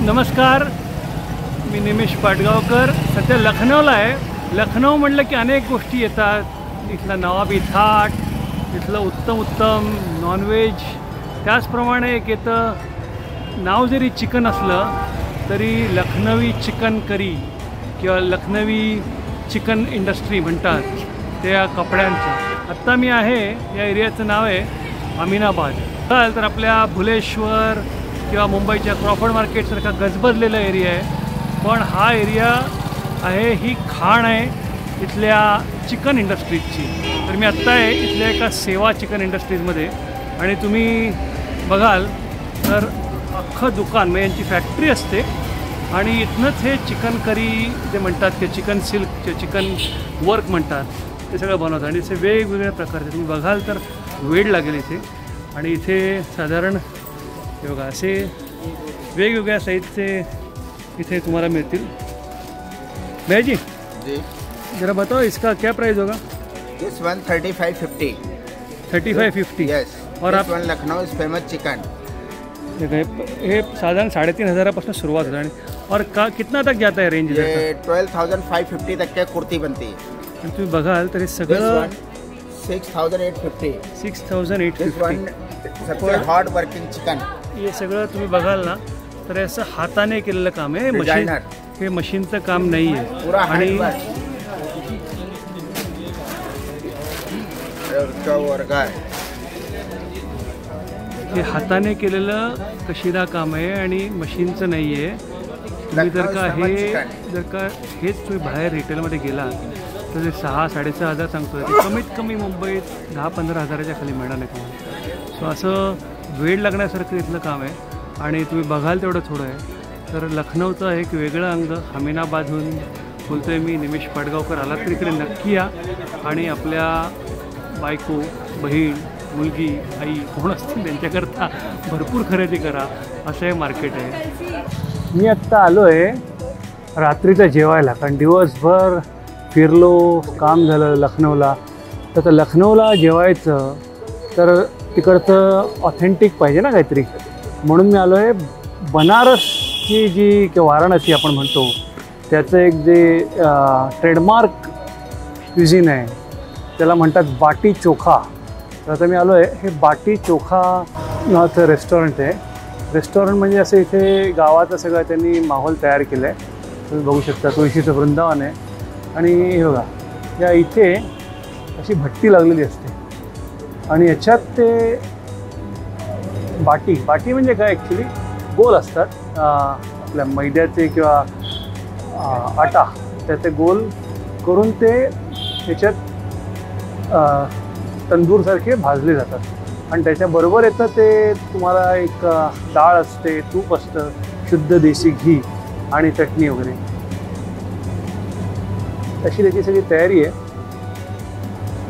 नमस्कार, मी निमेश पाटगावकर. सध्या लखनौला आहे. लखनौ म्हटलं की अनेक गोष्टी येतात. इथला नवाबी थाट, इथलं उत्तम नॉनव्हेज. त्याचप्रमाणे एक येतं, नाव जरी चिकन असलं तरी लखनवी चिकन करी किंवा लखनवी चिकन इंडस्ट्री म्हणतात त्या कपड्यांचं. आत्ता मी आहे, या एरियाचं नाव आहे अमीनाबाद. तर आपल्या भुलेश्वर किंवा मुंबईच्या क्रॉफर्ड मार्केटसारखा गजबजलेला एरिया आहे, पण हा एरिया आहे, ही खाण आहे इथल्या चिकन इंडस्ट्रीजची. तर मी आत्ता आहे इथल्या एका सेवा चिकन इंडस्ट्रीजमध्ये, आणि तुम्ही बघाल तर अख्खं दुकान म्हणजे यांची फॅक्टरी असते, आणि इथनंच हे चिकन करी जे म्हणतात ते चिकन सिल्क जे चिकन वर्क म्हणतात ते सगळं बनवतात. आणि इथे वेगवेगळ्या प्रकारचे तुम्ही बघाल तर वेळ लागेल इथे. आणि इथे साधारण हे बघा असे वेगवेगळ्या साईजचे इथे तुम्हाला मिळतील. भैया जी जरा बताओ इसका क्या प्राइस होगा? This one 3550. 3550. Yes. और this आप one Lucknow is famous chicken. हे साधारण 3500 शुरुआत होता है. और कितना तक जाता है रेंज? ये 12,550 तक के कुर्ती बनती है. तुम्ही बघाल तर हे सगळं 6,850. 6,850. सबसे हार्ड वर्किंग चिकन. हे सगळं तुम्ही बघाल ना तर असं हाताने केलेलं काम आहे. मशीन, हे मशीनचं काम नाही आहे. आणि हे हाताने केलेलं कशिदा काम आहे आणि मशीनचं नाही आहे. तुम्ही जर का हेच तुम्ही बाहेर रिटेलमध्ये गेला तर ते 6-6.5 हजार सांगतो. कमीत कमी मुंबईत 10-15 हजाराच्या खाली मिळणार नाही तुम्हाला. सो असं वेळ लागण्यासारखं इथलं काम आहे. आणि तुम्ही बघाल तेवढं थोडं आहे. तर लखनौचं एक वेगळं अंग. अमीनाबादहून बोलतो आहे मी, निमेश पाटगावकर. आलात तर इकडे नक्की या, आणि आपल्या बायको, बहीण, मुलगी, आई कोण असतील त्यांच्याकरता भरपूर खरेदी करा. असं हे मार्केट आहे. मी आत्ता आलो आहे रात्रीचं जेवायला, कारण दिवसभर फिरलो, काम झालं लखनौला. तर लखनौला जेवायचं तर तिकडचं ऑथेंटिक पाहिजे ना काहीतरी, म्हणून मी आलो आहे बनारसची जी किंवा वाराणसी आपण म्हणतो त्याचं एक जे ट्रेडमार्क क्युझिन आहे त्याला म्हणतात बाटी चोखा. तर आता मी आलो आहे, हे बाटी चोखा नावाचं रेस्टॉरंट आहे. रेस्टॉरंट म्हणजे असं इथे गावाचं सगळं त्यांनी माहोल तयार केलं आहे. तुम्ही बघू शकता तुळशीचं वृंदावन आहे. आणि हे बघा, या इथे अशी भट्टी लागलेली असते, आणि याच्यात ते बाटी म्हणजे काय, ॲक्च्युली गोल असतात आपल्या मैद्याचे किंवा आटा, त्याचे गोल करून ते याच्यात तंदूरसारखे भाजले जातात. आणि त्याच्याबरोबर येतं ते तुम्हाला एक डाळ असते, तूप असतं, शुद्ध देशी घी आणि चटणी वगैरे. तशी त्याची सगळी तयारी आहे.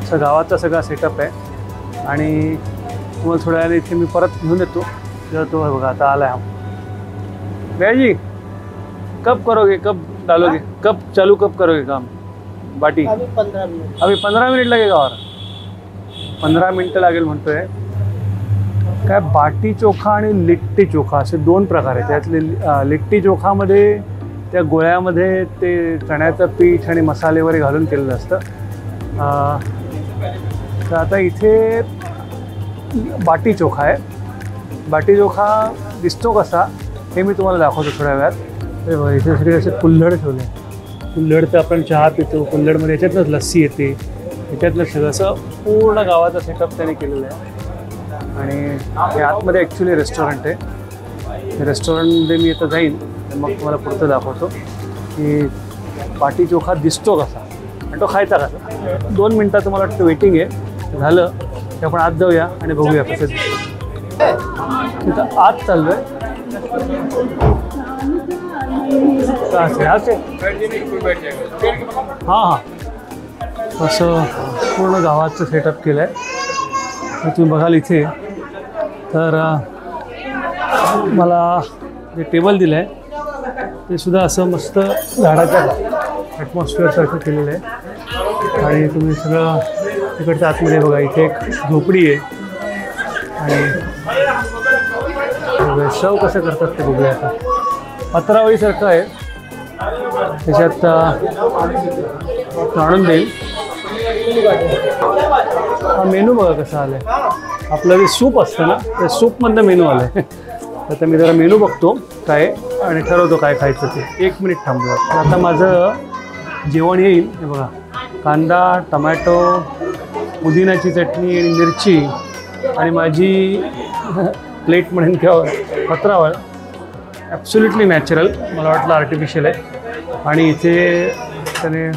असं गावाचा सगळा सेटअप आहे. आणि तुम्हाला थोड्या वेळाने इथे मी परत घेऊन येतो. जेव्हा तो बघा आता आला आहे. भैया जी कब करोगे, कब डालोगे, कब चालू कब करोगे काम बाटी? अभी 15 मिनट. अभी 15 मिनिट लगेगा. और 15 मिनटं लागेल म्हणतोय. काय बाटी चोखा आणि लिट्टी चोखा असे दोन प्रकार आहेत. त्यातले लिट्टी चोखामध्ये त्या गोळ्यामध्ये ते चण्याचं पीठ आणि मसाले वगैरे घालून केलेलं असतं. तर आता इथे बाटी चोखा आहे. बाटी चोखा दिसतो कसा हे मी तुम्हाला दाखवतो थोड्या वेळात. इथे सगळे असे कुल्हड ठेवले. कुल्हडचं आपण चहा पितो, कुल्हडमध्ये याच्यातलंच लस्सी येते, याच्यातलं सगळं असं पूर्ण गावाचा सेटअप त्याने केलेलं आहे. आणि हे आतमध्ये ॲक्च्युली रेस्टॉरंट आहे. रेस्टॉरंटमध्ये मी आता जाईन मग तुम्हाला पुढचं दाखवतो की बाटी चोखा दिसतो कसा आणि तो खायचा कसा. 2 मिनटाचं मला वाटतं वेटिंग आहे. झालं की आपण आत जाऊया आणि बघूया कसं दिसतं. तिथं आत चाललो आहे. हां असं पूर्ण गावाचं सेटअप केलं आहे. तुम्ही बघाल इथे तर मला जे टेबल दिलं आहे ते सुद्धा असं मस्त झाडाच्या ॲटमॉस्फिअरसारखं केलेलं आहे. आणि तुम्ही सगळं तिकडच्या आतमध्ये बघा, इथे एक झोपडी आहे. आणि सर्व कसं करतात ते बघूया आता. पत्रावळीसारखं आहे, त्याच्यात आणून देईल. हा मेनू बघा कसा आलाय. आपलं जे सूप असतं ना, त्या सूपमधनं मेनू आलाय. आता मी जरा मेनू बघतो काय आणि ठरवतो काय खायचं ते. 1 मिनिट थांबूया. आता माझं जेवण येईल. हे बघा, कांदा, टमॅटो, पुदिन्याची चटणी आणि मिरची आणि माझी प्लेट म्हणेन किंवा पत्रावळ. ॲब्सोल्युटली नॅचरल, मला वाटलं आर्टिफिशियल आहे. आणि इथे त्याने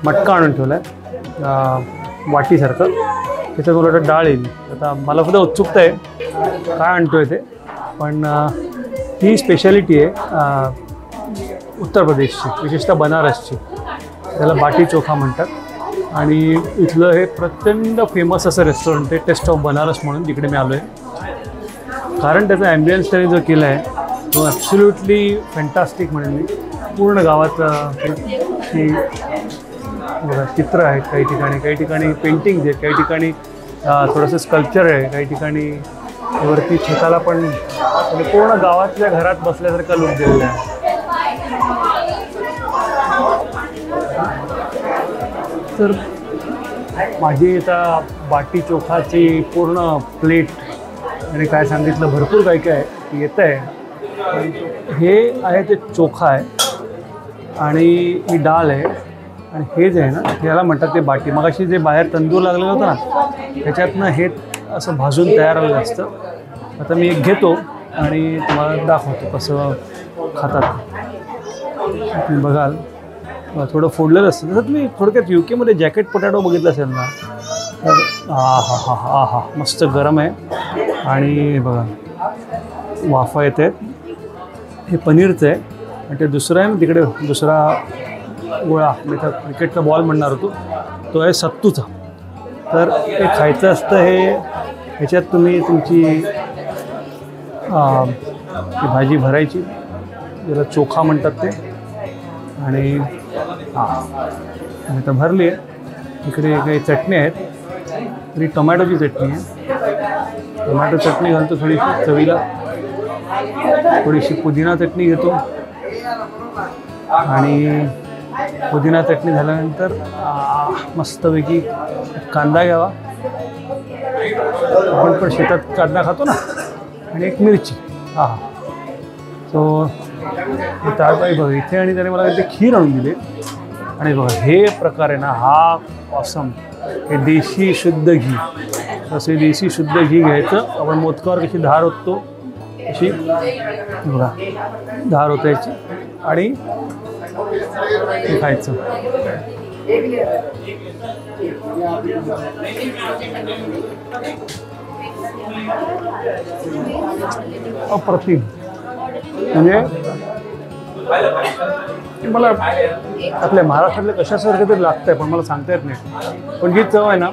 मटका आणून ठेवला आहे वाटीसारखं, त्याच्यात मला वाटतं डाळ येईल. आता मला सुद्धा उत्सुकता आहे काय आणतो आहे ते, पण ही स्पेशालिटी आहे उत्तर प्रदेशची, विशेषतः बनारसची. त्याला बाटी चोखा म्हणतात आणि इथलं हे प्रचंड फेमस असं रेस्टॉरंट आहे, टेस्ट ऑफ बनारस म्हणून. तिकडे मी आलो आहे कारण त्याचा ॲम्बियन्स त्याने जो केला आहे तो ॲब्सोल्युटली फॅन्टास्टिक म्हणेन मी. पूर्ण गावात ही चित्र आहेत, काही ठिकाणी पेंटिंग्स आहेत, काही ठिकाणी थोडंसं स्कल्पचर आहे, काही ठिकाणी वरती छताला पण म्हणजे पूर्ण गावातल्या घरात बसल्यासारखा लुक दिलेला आहे. तर माझी आता बाटी चोखाची पूर्ण प्लेट आणि काय सांगितलं भरपूर काय काय येतं आहे. हे आहे ते चोखा आहे आणि ही डाळ आहे आणि हे जे आहे ना याला म्हणतात ते बाटी. मगाशी जे बाहेर तंदूर लागलेलं होतं ना त्याच्यातनं हे असं भाजून तयार झालेलं असतं. आता मी एक घेतो आणि तुम्हाला दाखवतो कसं खातात. तुम्ही बघाल थोडं फोडलेलं असतं. जसं तुम्ही थोडक्यात UK जॅकेट पोटॅटो बघितलं असेल ना, तर हा मस्त गरम आहे आणि बघा वाफा येत आहेत. हे पनीरचं आहे आणि ते दुसरं आहे ना तिकडे दुसरा गोळा, मी तर क्रिकेटचा बॉल म्हणणार होतो, तो आहे सत्तूचा. तर हे खायचं असतं. हे ह्याच्यात तुम्ही तुमची भाजी भरायची, ज्याला चोखा म्हणतात ते. आणि तर भरली आहे. इकडे काही चटणी आहेत, तरी टोमॅटोची चटणी आहे. टोमॅटो चटणी घालतो थोडीशी चवीला, थोडीशी पुदिना चटणी घेतो आणि पुदिना चटणी झाल्यानंतर मस्तपैकी कांदा घ्यावा. आपण पण शेतात कांदा खातो ना, आणि एक मिरची. सो ताळपाई बघा इथे. आणि त्याने मला इथे खीर आणून दिली. आणि बघा हे प्रकार आहे ना हा ऑसम. हे देशी शुद्ध घी. असे देशी शुद्ध घी घ्यायचं. आपण मोदकावर कशी धार होतो अशी बघा धार होतायची आणि ते खायचं. अप्रतिम. म्हणजे मला आपल्या महाराष्ट्रातल्या कशासारखं तरी लागतं आहे, पण मला सांगता येत नाही. पण जी चव आहे ना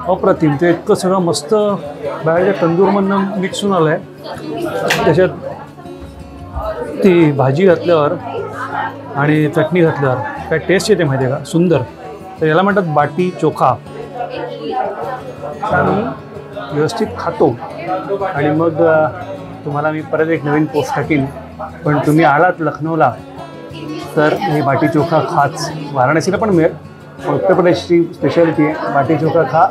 अप्रतिम. ते इतकं सगळं मस्त बाहेरच्या तंदूरमधनं मिक्स होऊन आलं आहे. त्याच्यात ती भाजी घातल्यावर आणि चटणी घातल्यावर काय टेस्ट येते माहिती आहे का, सुंदर. तर याला म्हणतात बाटी चोखा. मी व्यवस्थित खातो आणि मग तुम्हाला मी परत एक नवीन पोस्ट टाकीन. पण तुम्ही आलात लखनौला तर हे बाटी चोखा खाच. वाराणसीला पण मिळेल, उत्तर प्रदेशची स्पेशालिटी आहे. बाटी चोखा खा.